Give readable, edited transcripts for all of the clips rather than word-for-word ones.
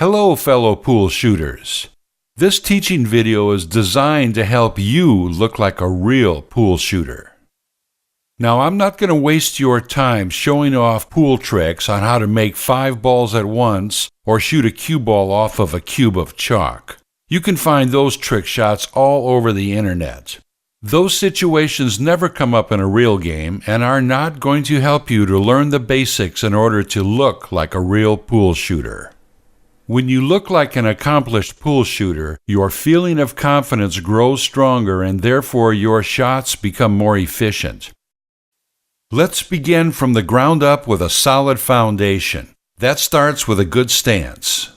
Hello, fellow pool shooters. This teaching video is designed to help you look like a real pool shooter. Now, I'm not going to waste your time showing off pool tricks on how to make 5 balls at once or shoot a cue ball off of a cube of chalk. You can find those trick shots all over the internet. Those situations never come up in a real game and are not going to help you to learn the basics in order to look like a real pool shooter. When you look like an accomplished pool shooter, your feeling of confidence grows stronger and therefore your shots become more efficient. Let's begin from the ground up with a solid foundation. That starts with a good stance.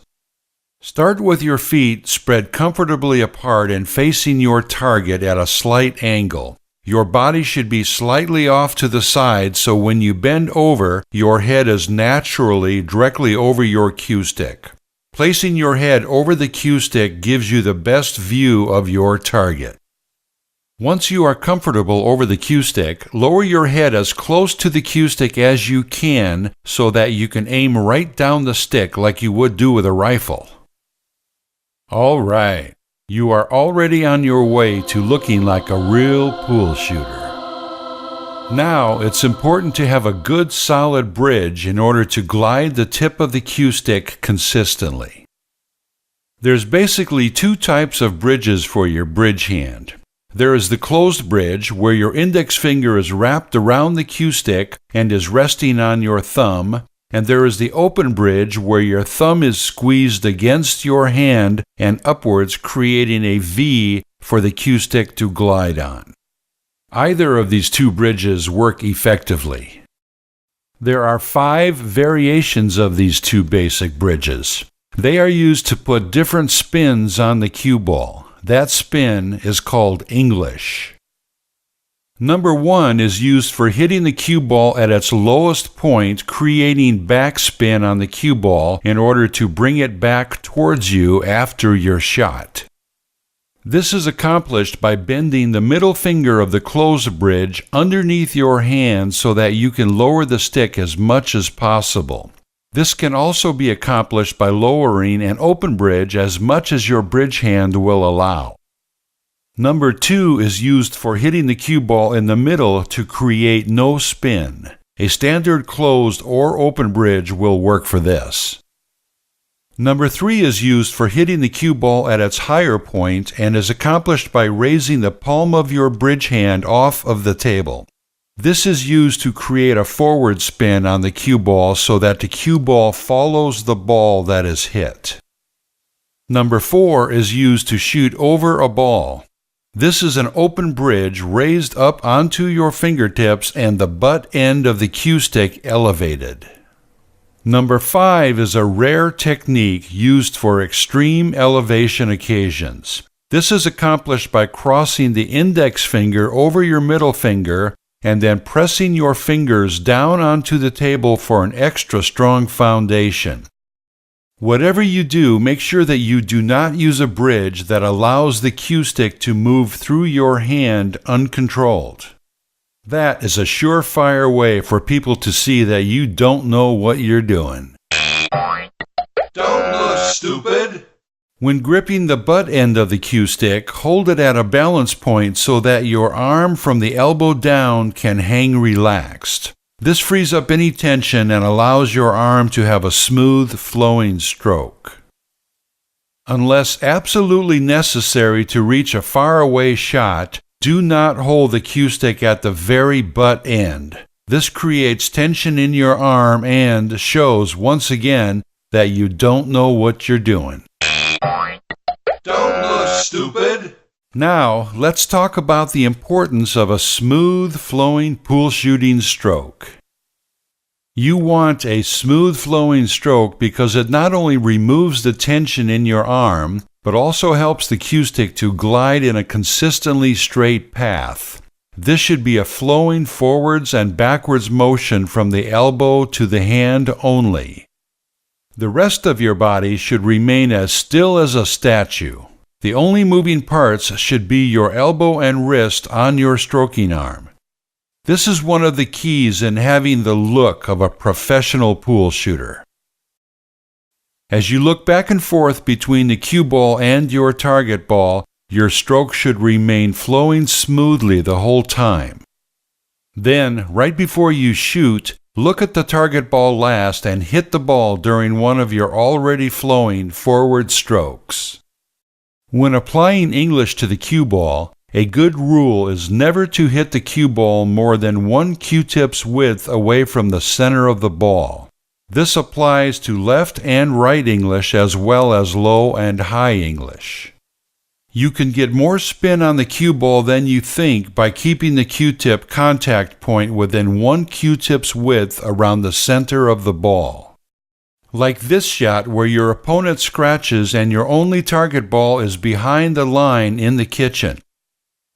Start with your feet spread comfortably apart and facing your target at a slight angle. Your body should be slightly off to the side so when you bend over, your head is naturally directly over your cue stick. Placing your head over the cue stick gives you the best view of your target. Once you are comfortable over the cue stick, lower your head as close to the cue stick as you can so that you can aim right down the stick like you would do with a rifle. All right, you are already on your way to looking like a real pool shooter. Now, it's important to have a good solid bridge in order to glide the tip of the cue stick consistently. There's basically 2 types of bridges for your bridge hand. There is the closed bridge, where your index finger is wrapped around the cue stick and is resting on your thumb, and there is the open bridge, where your thumb is squeezed against your hand and upwards, creating a V for the cue stick to glide on. Either of these 2 bridges work effectively. There are 5 variations of these 2 basic bridges. They are used to put different spins on the cue ball. That spin is called English. Number 1 is used for hitting the cue ball at its lowest point, creating backspin on the cue ball in order to bring it back towards you after your shot. This is accomplished by bending the middle finger of the closed bridge underneath your hand so that you can lower the stick as much as possible. This can also be accomplished by lowering an open bridge as much as your bridge hand will allow. Number 2 is used for hitting the cue ball in the middle to create no spin. A standard closed or open bridge will work for this. Number 3 is used for hitting the cue ball at its higher point and is accomplished by raising the palm of your bridge hand off of the table. This is used to create a forward spin on the cue ball so that the cue ball follows the ball that is hit. Number 4 is used to shoot over a ball. This is an open bridge raised up onto your fingertips and the butt end of the cue stick elevated. Number 5 is a rare technique used for extreme elevation occasions. This is accomplished by crossing the index finger over your middle finger and then pressing your fingers down onto the table for an extra strong foundation. Whatever you do, make sure that you do not use a bridge that allows the cue stick to move through your hand uncontrolled. That is a surefire way for people to see that you don't know what you're doing. Don't look stupid! When gripping the butt end of the cue stick, hold it at a balance point so that your arm from the elbow down can hang relaxed. This frees up any tension and allows your arm to have a smooth, flowing stroke. Unless absolutely necessary to reach a faraway shot, do not hold the cue stick at the very butt end. This creates tension in your arm and shows once again that you don't know what you're doing. Don't look stupid! Now, let's talk about the importance of a smooth, flowing pool shooting stroke. You want a smooth, flowing stroke because it not only removes the tension in your arm, but also helps the cue stick to glide in a consistently straight path. This should be a flowing forwards and backwards motion from the elbow to the hand only. The rest of your body should remain as still as a statue. The only moving parts should be your elbow and wrist on your stroking arm. This is one of the keys in having the look of a professional pool shooter. As you look back and forth between the cue ball and your target ball, your stroke should remain flowing smoothly the whole time. Then, right before you shoot, look at the target ball last and hit the ball during one of your already flowing forward strokes. When applying English to the cue ball, a good rule is never to hit the cue ball more than 1 Q-tip's width away from the center of the ball. This applies to left and right English as well as low and high English. You can get more spin on the cue ball than you think by keeping the Q-tip contact point within 1 Q-tip's width around the center of the ball. Like this shot where your opponent scratches and your only target ball is behind the line in the kitchen.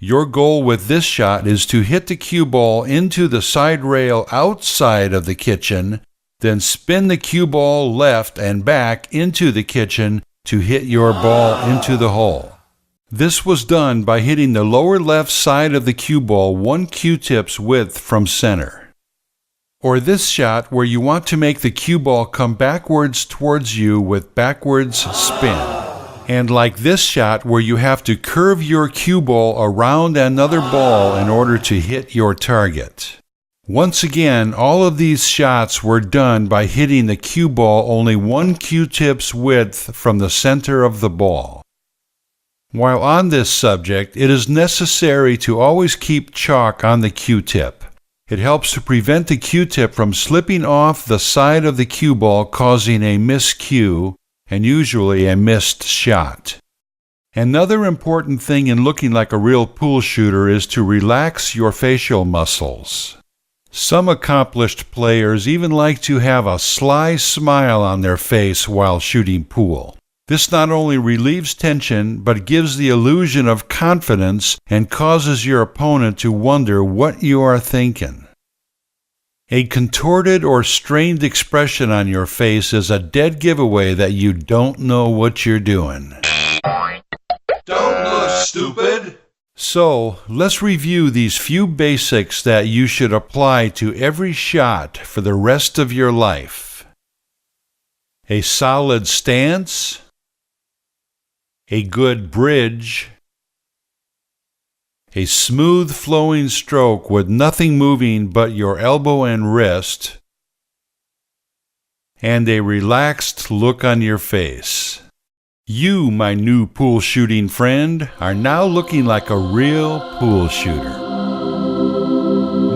Your goal with this shot is to hit the cue ball into the side rail outside of the kitchen, then spin the cue ball left and back into the kitchen to hit your ball into the hole. This was done by hitting the lower left side of the cue ball 1 Q-tip's width from center. Or this shot where you want to make the cue ball come backwards towards you with backwards spin. And like this shot where you have to curve your cue ball around another ball in order to hit your target. Once again, all of these shots were done by hitting the cue ball only 1 Q-tip's width from the center of the ball. While on this subject, it is necessary to always keep chalk on the Q-tip. It helps to prevent the Q-tip from slipping off the side of the cue ball, causing a miscue and usually a missed shot. Another important thing in looking like a real pool shooter is to relax your facial muscles. Some accomplished players even like to have a sly smile on their face while shooting pool. This not only relieves tension, but gives the illusion of confidence and causes your opponent to wonder what you are thinking. A contorted or strained expression on your face is a dead giveaway that you don't know what you're doing. Don't look stupid. So, let's review these few basics that you should apply to every shot for the rest of your life. A solid stance. A good bridge, a smooth flowing stroke with nothing moving but your elbow and wrist, and a relaxed look on your face. You, my new pool shooting friend, are now looking like a real pool shooter.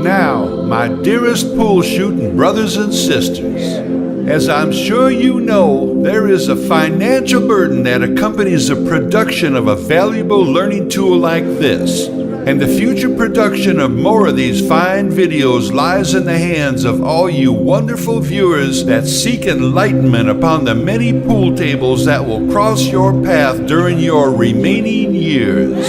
Now, my dearest pool shooting brothers and sisters, as I'm sure you know, there is a financial burden that accompanies the production of a valuable learning tool like this, and the future production of more of these fine videos lies in the hands of all you wonderful viewers that seek enlightenment upon the many pool tables that will cross your path during your remaining years.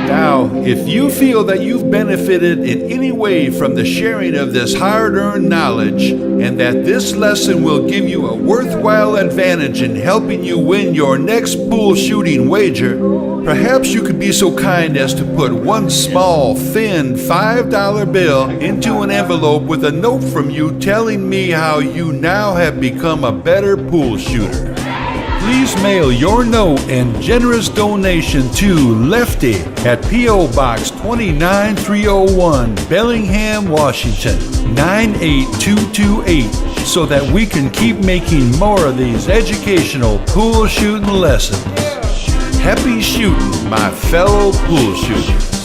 Now, if you feel that you've benefited in any way from the sharing of this hard-earned knowledge, and that this lesson will give you a worthwhile advantage in helping you win your next pool shooting wager, perhaps you could be so kind as to put one small, thin $5 bill into an envelope with a note from you telling me how you now have become a better pool shooter. Please mail your note and generous donation to Lefty at P.O. Box 29301, Bellingham, Washington 98228, so that we can keep making more of these educational pool shooting lessons. Happy shooting, my fellow pool shooters.